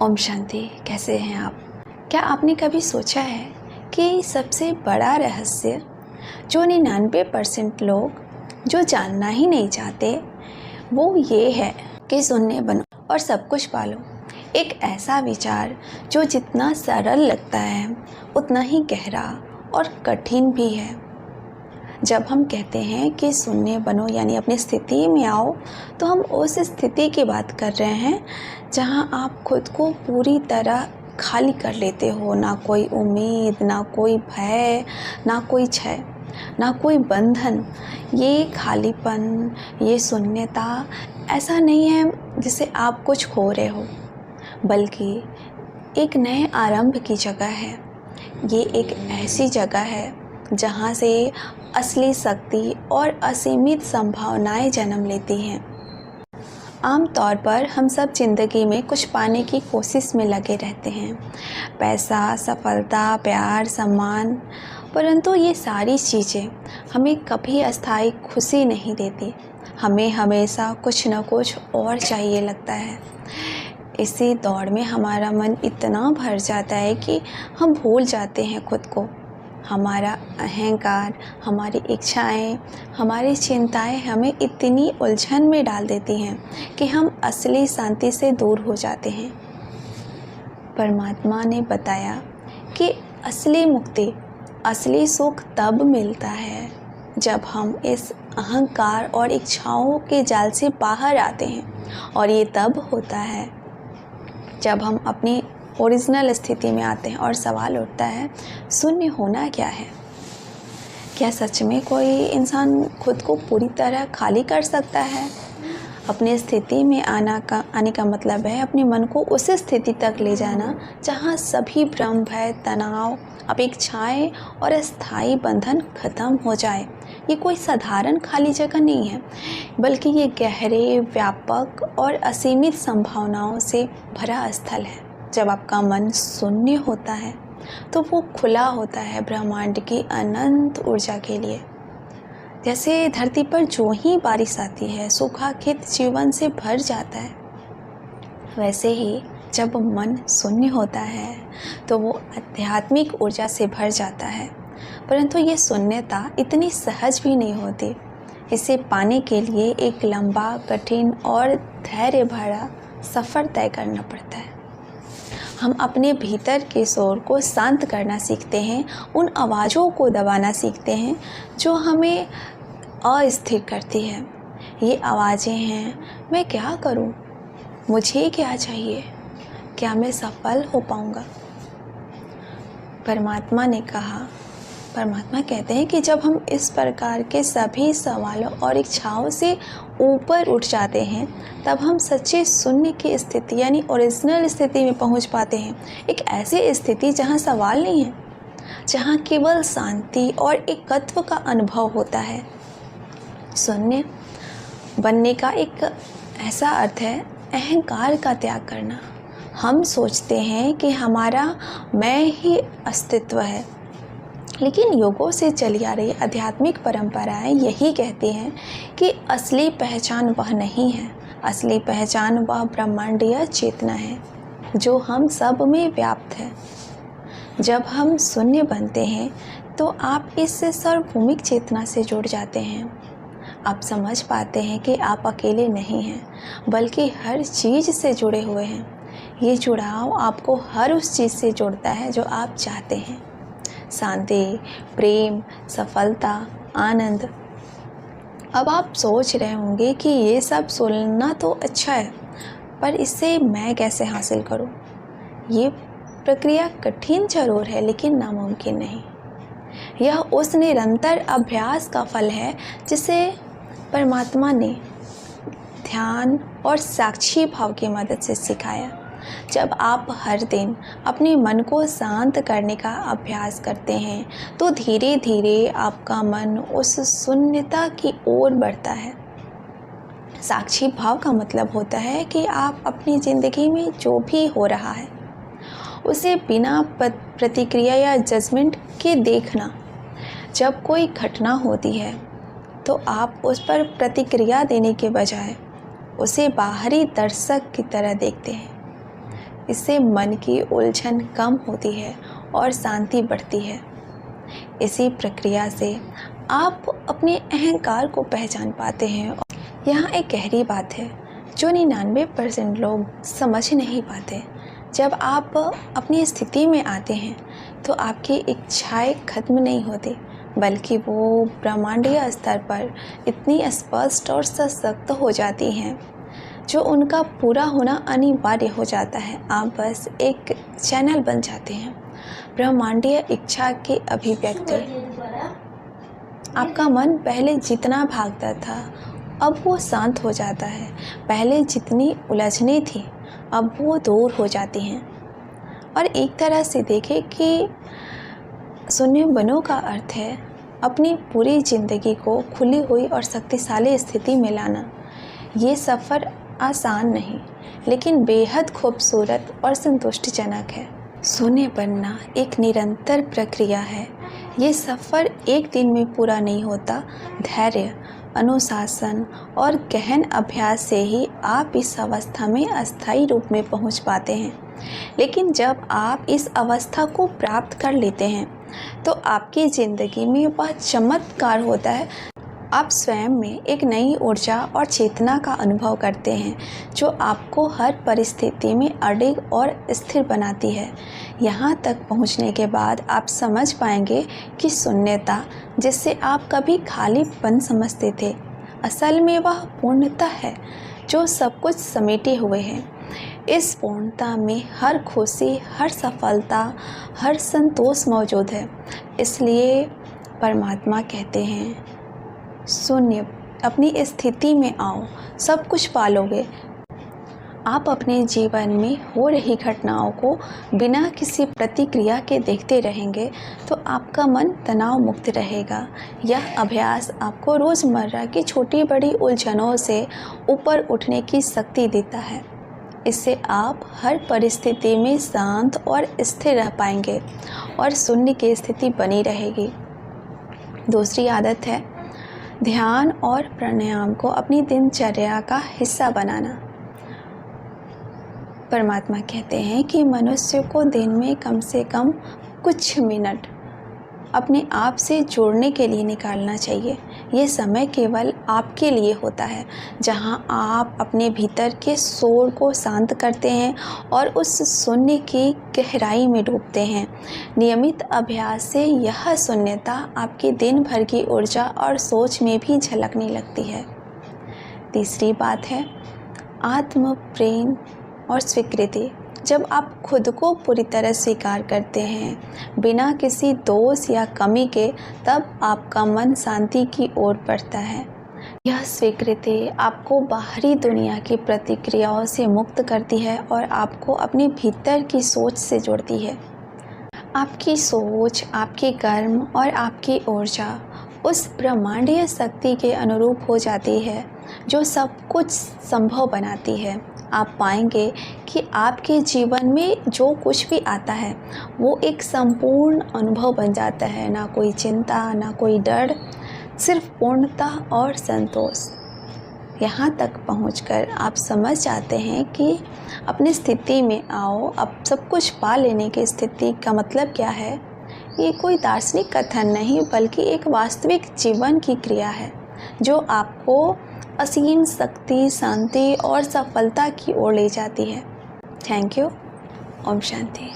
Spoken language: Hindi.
ओम शांति। कैसे हैं आप? क्या आपने कभी सोचा है कि सबसे बड़ा रहस्य जो 99% लोग जो जानना ही नहीं चाहते वो ये है कि शून्य बनो और सब कुछ पालो। एक ऐसा विचार जो जितना सरल लगता है उतना ही गहरा और कठिन भी है। जब हम कहते हैं कि शून्य बनो यानी अपनी स्थिति में आओ, तो हम उस स्थिति की बात कर रहे हैं जहां आप खुद को पूरी तरह खाली कर लेते हो। ना कोई उम्मीद, ना कोई भय, ना कोई क्षय, ना कोई बंधन। ये खालीपन, ये शून्यता ऐसा नहीं है जिसे आप कुछ खो रहे हो, बल्कि एक नए आरंभ की जगह है। ये एक ऐसी जगह है जहाँ से असली शक्ति और असीमित संभावनाएं जन्म लेती हैं। आम तौर पर हम सब जिंदगी में कुछ पाने की कोशिश में लगे रहते हैं, पैसा, सफलता, प्यार, सम्मान, परंतु ये सारी चीज़ें हमें कभी अस्थायी खुशी नहीं देती। हमें हमेशा कुछ न कुछ और चाहिए लगता है। इसी दौड़ में हमारा मन इतना भर जाता है कि हम भूल जाते हैं खुद को। हमारा अहंकार, हमारी इच्छाएं, हमारी चिंताएं हमें इतनी उलझन में डाल देती हैं कि हम असली शांति से दूर हो जाते हैं। परमात्मा ने बताया कि असली मुक्ति, असली सुख तब मिलता है जब हम इस अहंकार और इच्छाओं के जाल से बाहर आते हैं, और ये तब होता है जब हम अपनी ओरिजिनल स्थिति में आते हैं। और सवाल उठता है, शून्य होना क्या है? क्या सच में कोई इंसान खुद को पूरी तरह खाली कर सकता है? अपनी स्थिति में आने का मतलब है अपने मन को उस स्थिति तक ले जाना जहाँ सभी भ्रम, भय, तनाव, अपेक्षाएं और अस्थायी बंधन खत्म हो जाए। ये कोई साधारण खाली जगह नहीं है, बल्कि ये गहरे, व्यापक और असीमित संभावनाओं से भरा स्थल है। जब आपका मन शून्य होता है तो वो खुला होता है ब्रह्मांड की अनंत ऊर्जा के लिए। जैसे धरती पर जो ही बारिश आती है, सूखा खेत जीवन से भर जाता है, वैसे ही जब मन शून्य होता है तो वो आध्यात्मिक ऊर्जा से भर जाता है। परंतु ये शून्यता इतनी सहज भी नहीं होती। इसे पाने के लिए एक लंबा, कठिन और धैर्य भरा सफ़र तय करना पड़ता है। हम अपने भीतर के शोर को शांत करना सीखते हैं, उन आवाज़ों को दबाना सीखते हैं जो हमें अस्थिर करती है। ये आवाज़ें हैं, मैं क्या करूं? मुझे क्या चाहिए? क्या मैं सफल हो पाऊंगा? परमात्मा कहते हैं कि जब हम इस प्रकार के सभी सवालों और इच्छाओं से ऊपर उठ जाते हैं, तब हम सच्चे शून्य की स्थिति यानी ओरिजिनल स्थिति में पहुंच पाते हैं। एक ऐसी स्थिति जहां सवाल नहीं है, जहां केवल शांति और एकत्व का अनुभव होता है। शून्य बनने का एक ऐसा अर्थ है अहंकार का त्याग करना। हम सोचते हैं कि हमारा मैं ही अस्तित्व है, लेकिन युगों से चली आ रही आध्यात्मिक परंपराएं यही कहती हैं कि असली पहचान वह नहीं है। असली पहचान वह ब्रह्मांडीय चेतना है जो हम सब में व्याप्त है। जब हम शून्य बनते हैं तो आप इस सार्वभौमिक चेतना से जुड़ जाते हैं। आप समझ पाते हैं कि आप अकेले नहीं हैं, बल्कि हर चीज़ से जुड़े हुए हैं। ये जुड़ाव आपको हर उस चीज़ से जोड़ता है जो आप चाहते हैं। शांति, प्रेम, सफलता, आनंद। अब आप सोच रहे होंगे कि ये सब सुनना तो अच्छा है, पर इससे मैं कैसे हासिल करूं? ये प्रक्रिया कठिन जरूर है, लेकिन नामुमकिन नहीं। यह उस निरंतर अभ्यास का फल है जिसे परमात्मा ने ध्यान और साक्षी भाव की मदद से सिखाया। जब आप हर दिन अपने मन को शांत करने का अभ्यास करते हैं तो धीरे धीरे आपका मन उस शून्यता की ओर बढ़ता है। साक्षी भाव का मतलब होता है कि आप अपनी ज़िंदगी में जो भी हो रहा है उसे बिना प्रतिक्रिया या जजमेंट के देखना। जब कोई घटना होती है तो आप उस पर प्रतिक्रिया देने के बजाय उसे बाहरी दर्शक की तरह देखते हैं। इससे मन की उलझन कम होती है और शांति बढ़ती है। इसी प्रक्रिया से आप अपने अहंकार को पहचान पाते हैं। यहाँ एक गहरी बात है जो 99% लोग समझ नहीं पाते। जब आप अपनी स्थिति में आते हैं तो आपकी इच्छाएं खत्म नहीं होती, बल्कि वो ब्रह्मांडीय स्तर पर इतनी स्पष्ट और सशक्त हो जाती हैं जो उनका पूरा होना अनिवार्य हो जाता है। आप बस एक चैनल बन जाते हैं ब्रह्मांडीय इच्छा की अभिव्यक्ति। आपका मन पहले जितना भागता था अब वो शांत हो जाता है। पहले जितनी उलझने थी अब वो दूर हो जाती हैं। और एक तरह से देखें कि शून्य बनो का अर्थ है अपनी पूरी ज़िंदगी को खुली हुई और शक्तिशाली स्थिति में लाना। ये सफ़र आसान नहीं, लेकिन बेहद खूबसूरत और संतुष्टिजनक है। शून्य बनना एक निरंतर प्रक्रिया है। ये सफ़र एक दिन में पूरा नहीं होता। धैर्य, अनुशासन और गहन अभ्यास से ही आप इस अवस्था में अस्थायी रूप में पहुंच पाते हैं। लेकिन जब आप इस अवस्था को प्राप्त कर लेते हैं तो आपकी ज़िंदगी में वह चमत्कार होता है। आप स्वयं में एक नई ऊर्जा और चेतना का अनुभव करते हैं जो आपको हर परिस्थिति में अडिग और स्थिर बनाती है। यहाँ तक पहुँचने के बाद आप समझ पाएंगे कि शून्यता, जिसे आप कभी खालीपन समझते थे, असल में वह पूर्णता है जो सब कुछ समेटे हुए है। इस पूर्णता में हर खुशी, हर सफलता, हर संतोष मौजूद है। इसलिए परमात्मा कहते हैं, शून्य अपनी स्थिति में आओ, सब कुछ पालोगे। आप अपने जीवन में हो रही घटनाओं को बिना किसी प्रतिक्रिया के देखते रहेंगे तो आपका मन तनाव मुक्त रहेगा। यह अभ्यास आपको रोज़मर्रा की छोटी बड़ी उलझनों से ऊपर उठने की शक्ति देता है। इससे आप हर परिस्थिति में शांत और स्थिर रह पाएंगे और शून्य की स्थिति बनी रहेगी। दूसरी आदत है ध्यान और प्राणायाम को अपनी दिनचर्या का हिस्सा बनाना। परमात्मा कहते हैं कि मनुष्य को दिन में कम से कम कुछ मिनट अपने आप से जुड़ने के लिए निकालना चाहिए। ये समय केवल आपके लिए होता है, जहां आप अपने भीतर के शोर को शांत करते हैं और उस शून्य की गहराई में डूबते हैं। नियमित अभ्यास से यह शून्यता आपके दिन भर की ऊर्जा और सोच में भी झलकने लगती है। तीसरी बात है आत्म प्रेम और स्वीकृति। जब आप खुद को पूरी तरह स्वीकार करते हैं बिना किसी दोष या कमी के, तब आपका मन शांति की ओर बढ़ता है। यह स्वीकृति आपको बाहरी दुनिया की प्रतिक्रियाओं से मुक्त करती है और आपको अपने भीतर की सोच से जोड़ती है। आपकी सोच, आपके कर्म और आपकी ऊर्जा उस ब्रह्मांडीय शक्ति के अनुरूप हो जाती है जो सब कुछ संभव बनाती है। आप पाएंगे कि आपके जीवन में जो कुछ भी आता है वो एक संपूर्ण अनुभव बन जाता है। ना कोई चिंता, ना कोई डर, सिर्फ पूर्णता और संतोष। यहाँ तक पहुँचकर आप समझ जाते हैं कि अपनी स्थिति में आओ, अब सब कुछ पा लेने की स्थिति का मतलब क्या है। ये कोई दार्शनिक कथन नहीं, बल्कि एक वास्तविक जीवन की क्रिया है जो आपको असीम शक्ति, शांति और सफलता की ओर ले जाती है। Thank you. ओम शांति।